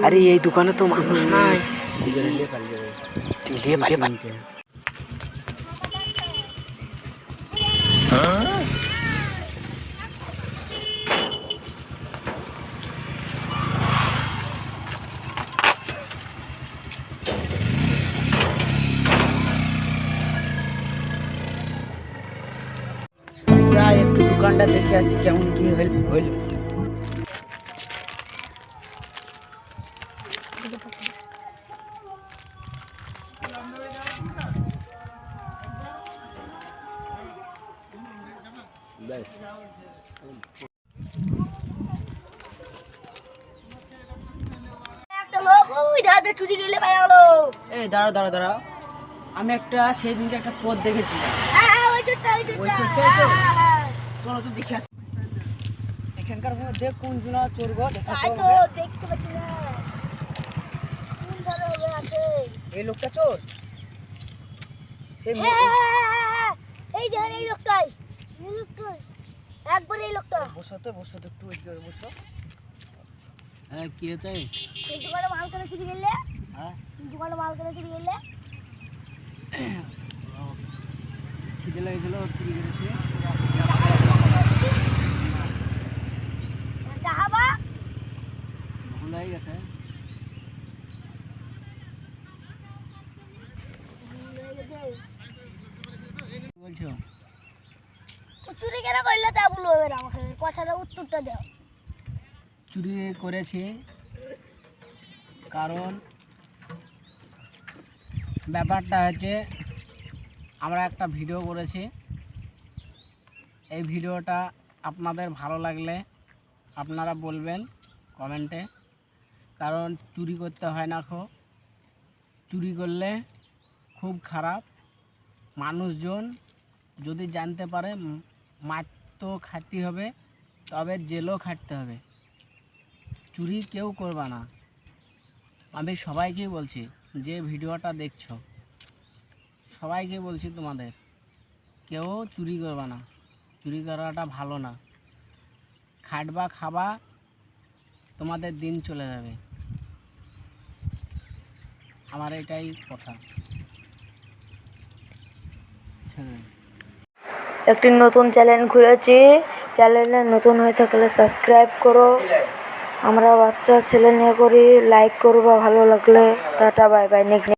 আরে এই দোকানে তো মানুষ নাই। ले भाई একটু দোকানটা দেখে আসি কেমন কি হইল। দাঁড়াও, আমি একটা সেই দিনকে একটা চোর দেখেছিলাম। চলো তো দেখে আসি এখানকার মধ্যে কোন জন চোর গো। দেখতে পাচ্ছি না এই লোকটা চোর। এই লোকটাই একবার এই লোকটা। বসো তো একটু বসো। হ্যাঁ কি হয়েছে? দোকানে মাল কেন চুরি গেলে? হ্যাঁ দোকানে মাল কেন চুরি গেলে? খিদে লেগেছিল চুরি করেছি। চাহাবা ভুল হয়ে গেছে। বলছো চুরি কেন করলে তা বলবো আমাকে, কথাটা উত্তরটা দাও। চুরি করেছি কারণ ব্যাপারটা হচ্ছে আমরা একটা ভিডিও করেছি। এই ভিডিওটা আপনাদের ভালো লাগলে আপনারা বলবেন কমেন্টে। কারণ চুরি করতে হয় না, চুরি করলে খুব খারাপ। মানুষজন যদি জানতে পারে মাছ তো খাটতে হবে, তবে জেলও খাটতে হবে। চুরি কেউ করবে না। আমি সবাইকেই বলছি, যে ভিডিওটা দেখছো সবাইকে বলছি তোমাদের, কেউ চুরি করবে না। চুরি করাটা ভালো না। খাটবা, খাবা, তোমাদের দিন চলে যাবে। আমার এটাই কথা। একটি নতুন চ্যানেল খুলেছি, চ্যানেলে নতুন হয়ে থাকলে সাবস্ক্রাইব করো। আমরা বাচ্চা ছেলে নিয়ে করি, লাইক করবা ভালো লাগলে। Tata bye bye. নেক্সট